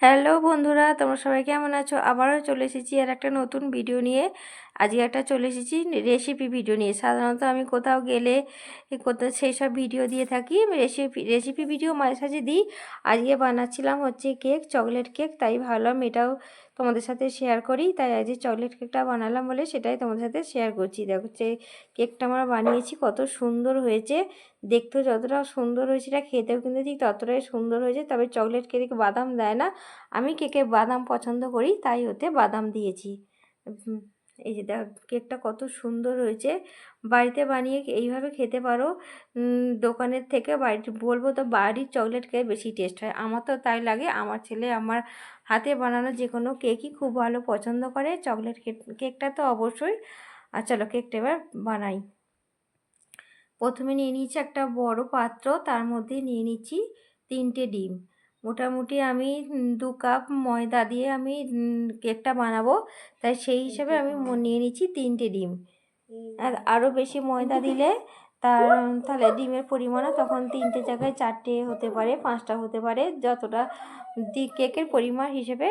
Hello বন্ধুরা, তোমরা সবাই কেমন আছো? আবারও চলে এসেছি আর একটা নতুন ভিডিও নিয়ে। আজকে একটা চলে এসেছি রেসিপি ভিডিও নিয়ে। সাধারণত আমি কোথাও গেলে কোথাও সেই সব ভিডিও দিয়ে থাকি, রেসিপি ভিডিও মাঝে সাঝে দিই। আজকে বানাচ্ছিলাম হচ্ছে কেক, চকলেট কেক, তাই ভাবলাম এটাও তোমাদের সাথে শেয়ার করি। তাই আজকে চকলেট কেকটা বানালাম বলে সেটাই তোমাদের সাথে শেয়ার করছি। দেখো যে কেকটা আমরা বানিয়েছি কত সুন্দর হয়েছে, দেখতেও যতটা সুন্দর হয়েছে এটা খেতেও কিন্তু ঠিক ততটাই সুন্দর হয়েছে। তবে চকলেট কেকে বাদাম দেয় না, আমি কেকে বাদাম পছন্দ করি তাই ওতে বাদাম দিয়েছি। এই যে দেখ কেকটা কত সুন্দর হয়েছে, বাড়িতে বানিয়ে এইভাবে খেতে পারো। দোকানের থেকে বাড়িতে বলবো তো বাড়ির চকলেট কেক বেশি টেস্ট হয়, আমার তো তাই লাগে। আমার ছেলে আমার হাতে বানানো যে কোনো কেকই খুব ভালো পছন্দ করে, চকলেট কেকটা তো অবশ্যই। আর চলো কেকটা এবার বানাই। প্রথমে নিয়ে নিচ্ছি একটা বড় পাত্র, তার মধ্যে নিয়ে নিচ্ছি 3টে ডিম। মোটামুটি আমি 2 কাপ ময়দা দিয়ে আমি কেকটা বানাবো, তাই সেই হিসাবে আমি নিয়ে নিচ্ছি 3টে ডিম। আর আরও বেশি ময়দা দিলে তাহলে ডিমের পরিমাণও তখন 3টে জায়গায় 4টে হতে পারে, 5টা হতে পারে, যতটা কেকের পরিমাণ হিসেবে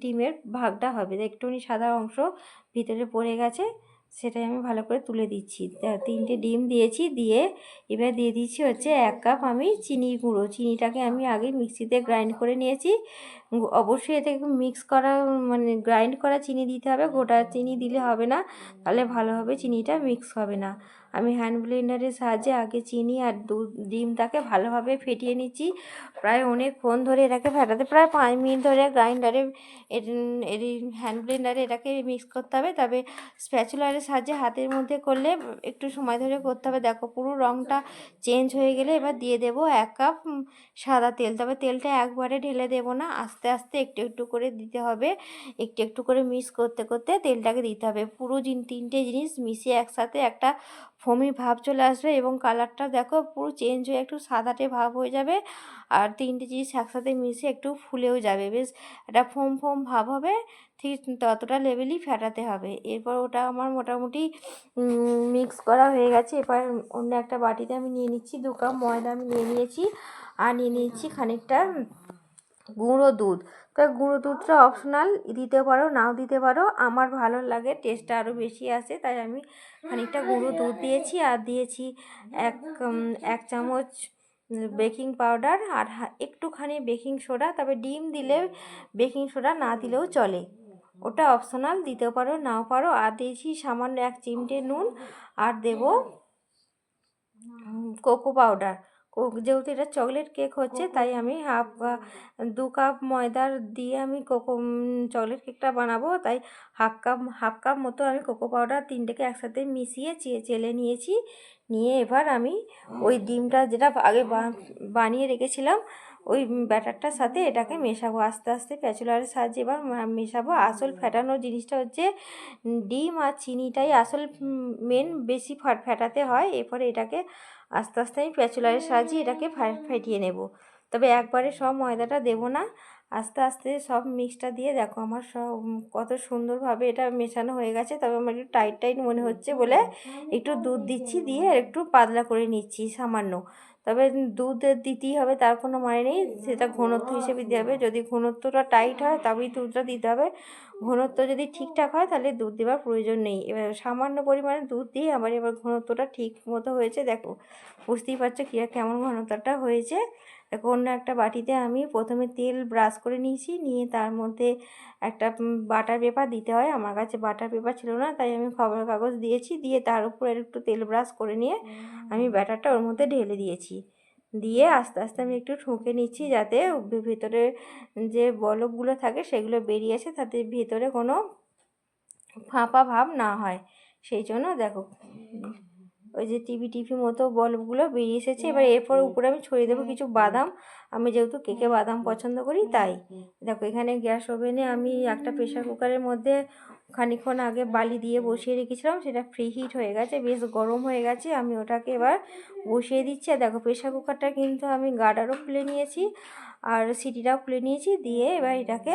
ডিমের ভাগটা হবে। একটুখানি সাদা অংশ ভিতরে পড়ে গেছে, সেটাই আমি ভালো করে তুলে দিচ্ছি। 3টে ডিম দিয়েছি, দিয়ে এবার দিয়ে দিচ্ছি হচ্ছে 1 কাপ আমি চিনির গুঁড়ো। চিনিটাকে আমি আগে মিক্সিতে গ্রাইন্ড করে নিয়েছি। অবশ্যই এতে মিক্স করা মানে গ্রাইন্ড করা চিনি দিতে হবে, গোটা চিনি দিলে হবে না, তাহলে ভালোভাবে চিনিটা মিক্স হবে না। আমি হ্যান্ড ব্লেন্ডারের সাহায্যে আগে চিনি আর ডিমটাকে ভালোভাবে ফেটিয়ে নিচ্ছি। প্রায় অনেকক্ষণ ধরে এটাকে ফেটাতে, প্রায় 5 মিনিট ধরে গ্রাইন্ডারে এর হ্যান্ড ব্লেন্ডারে এটাকে মিক্স করতে হবে। তবে স্প্যাচুলারের সাহায্যে হাতের মধ্যে করলে একটু সময় ধরে করতে হবে। দেখো পুরো রঙটা চেঞ্জ হয়ে গেলে এবার দিয়ে দেব 1 কাপ সাদা তেল। তবে তেলটা একবারে ঢেলে দেব না, আস্তে আস্তে একটু একটু করে দিতে হবে। একটু একটু করে মিক্স করতে করতে তেলটাকে দিতে হবে। পুরো 3টে জিনিস মিশিয়ে একসাথে একটা ফোমি ভাব চলে আসবে এবং কালারটা দেখো পুরো চেঞ্জ হয়ে একটু সাদাটে ভাব হয়ে যাবে। আর 3টে জিনিস একসাথে মিশে একটু ফুলেও যাবে, বেশ একটা ফোম ফোম ভাব হবে। ঠিক ততটা লেভেলই ফেটাতে হবে। এরপর ওটা আমার মোটামুটি মিক্স করা হয়ে গেছে। এবার অন্য একটা বাটিতে আমি নিয়ে নিচ্ছি 2 কাপ ময়দা আমি নিয়ে নিয়েছি, আর নিয়ে নিচ্ছি খানিকটা গুঁড়ো দুধ। তো গুঁড়ো দুধটা অপশনাল, দিতে পারো নাও দিতে পারো, আমার ভালো লাগে, টেস্টটা আরও বেশি আসে তাই আমি খানিকটা গুঁড়ো দুধ দিয়েছি। আর দিয়েছি এক চামচ বেকিং পাউডার আর একটুখানি বেকিং সোডা। তবে ডিম দিলে বেকিং সোডা না দিলেও চলে, ওটা অপশনাল, দিতেও পারো নাও পারো। আর দিয়েছি সামান্য 1 চিমটে নুন, আর দেব কোকো পাউডার। যেহেতু এটা চকলেট কেক হচ্ছে তাই আমি 2 কাপ ময়দার দিয়ে আমি চকলেট কেকটা বানাবো, তাই হাফ কাপ মতো আমি কোকো পাউডার 3টেকে একসাথে মিশিয়ে চেলে নিয়েছি। নিয়ে এবার আমি ওই ডিমটা যেটা আগে বানিয়ে রেখেছিলাম ওই ব্যাটারটার সাথে এটাকে মেশাবো আস্তে আস্তে, প্যাচুলারের সাহায্যে এবার মেশাবো। আসল ফেটানোর জিনিসটা হচ্ছে ডিম আর চিনিটাই আসল মেন, বেশি ফেটাতে হয়। এরপরে এটাকে আস্তে আস্তে আমি প্যাচুলারের সাহায্যে এটাকে ফেটিয়ে নেব। তবে একবারে সব ময়দাটা দেবো না, আস্তে আস্তে সব মিক্সটা দিয়ে দেখো আমার সব কত সুন্দরভাবে এটা মেশানো হয়ে গেছে। তবে আমার একটু টাইট টাইট মনে হচ্ছে বলে একটু দুধ দিচ্ছি, দিয়ে একটু পাতলা করে নিচ্ছি সামান্য। তবে দুধ দিতেই হবে তার কোনো মানে নেই, সেটা ঘনত্ব হিসেবে দিতে হবে। যদি ঘনত্বটা টাইট হয় তবেই দুধটা দিতে হবে, ঘনত্ব যদি ঠিকঠাক হয় তাহলে দুধ দেওয়ার প্রয়োজন নেই। এবার সামান্য পরিমাণে দুধ দিয়ে এবার ঘনত্বটা ঠিক মতো হয়েছে, দেখো বুঝতেই পারছো কেমন ঘনত্বটা হয়েছে। দেখো অন্য একটা বাটিতে আমি প্রথমে তেল ব্রাশ করে নিয়েছি, নিয়ে তার মধ্যে একটা বাটার পেপার দিতে হয়, আমার কাছে বাটার পেপার ছিল না তাই আমি খবরের কাগজ দিয়েছি, দিয়ে তার উপরে একটু তেল ব্রাশ করে নিয়ে আমি ব্যাটারটা ওর মধ্যে ঢেলে দিয়েছি। দিয়ে আস্তে আস্তে আমি একটু ঠুকে নিচ্ছি যাতে ভেতরে যে বলকগুলো থাকে সেগুলো বেরিয়ে আসে, তাতে ভেতরে কোনো ফাঁপা ভাব না হয়। সেই জন্য দেখো ওই যে টিভি মতো বলবগুলো বেরিয়ে এসেছে। এবার এরপর উপরে আমি ছড়িয়ে দেবো কিছু বাদাম, আমি যেহেতু কেকে বাদাম পছন্দ করি তাই। দেখো এখানে গ্যাস ওভেনে আমি একটা প্রেশার কুকারের মধ্যে খানিকক্ষণ আগে বালি দিয়ে বসিয়ে রেখেছিলাম, সেটা ফ্রি হিট হয়ে গেছে, বেশ গরম হয়ে গেছে। আমি ওটাকে এবার বসিয়ে দিচ্ছি। আর দেখো প্রেশার কুকারটা কিন্তু আমি গার্ডারও খুলে নিয়েছি আর সিটিটাও খুলে নিয়েছি, দিয়ে এবার এটাকে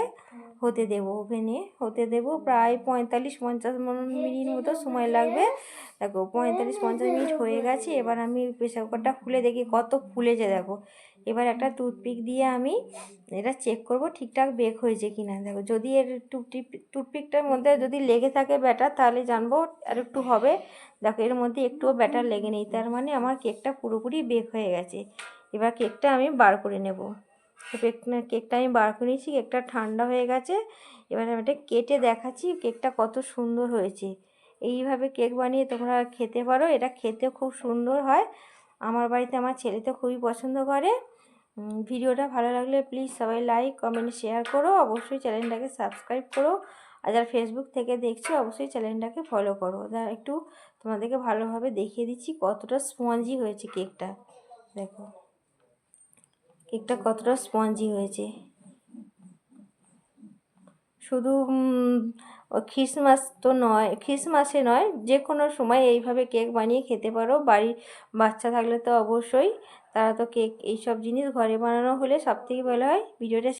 হতে দেবো, ওভেনে হতে দেবো প্রায় 45-50 মিনিট মতো সময় লাগবে। দেখো 45-50 মিনিট হয়ে গেছে। এবার আমি প্রেশার কুকারটা খুলে দেখি কত ফুলেছে, দেখো এবার একটা টুথপিক দিয়ে আমি এটা চেক করব ঠিকঠাক বেক হয়েছে কি না। দেখো যদি এর টুথপিকটার মধ্যে যদি লেগে থাকে ব্যাটার তাহলে জানবো আর একটু হবে। দেখো এর মধ্যে একটুও ব্যাটার লেগে নেই, তার মানে আমার কেকটা পুরোপুরি বেক হয়ে গেছে। এবার কেকটা আমি বার করে নেব। কেকটা আমি বার করে নিয়েছি, কেকটা ঠান্ডা হয়ে গেছে। এবার আমি এটা কেটে দেখাচ্ছি কেকটা কত সুন্দর হয়েছে। এইভাবে কেক বানিয়ে তোমরা খেতে পারো, এটা খেতে খুব সুন্দর হয়। আমার বাড়িতে আমার ছেলে তো খুবই পছন্দ করে। ভিডিওটা ভালো লাগলে প্লিজ সবাই লাইক কমেন্ট শেয়ার করো, অবশ্যই চ্যানেলটাকে সাবস্ক্রাইব করো। আর যারা ফেসবুক থেকে দেখছো অবশ্যই চ্যানেলটাকে ফলো করো। একটু তোমাদেরকে ভালোভাবে দেখিয়ে দিচ্ছি কতটা স্পঞ্জি হয়েছে কেকটা। দেখো কেকটা কতটা স্পঞ্জি হয়েছে। শুধু খ্রিসমাস তো নয়, খ্রিসমাসে নয়, যে কোনো সময় এইভাবে কেক বানিয়ে খেতে পারো। বাড়ির বাচ্চা থাকলে তো অবশ্যই, তারা তো কেক এইসব জিনিস ঘরে বানানো হলে সবথেকে ভালো হয়। ভিডিওটা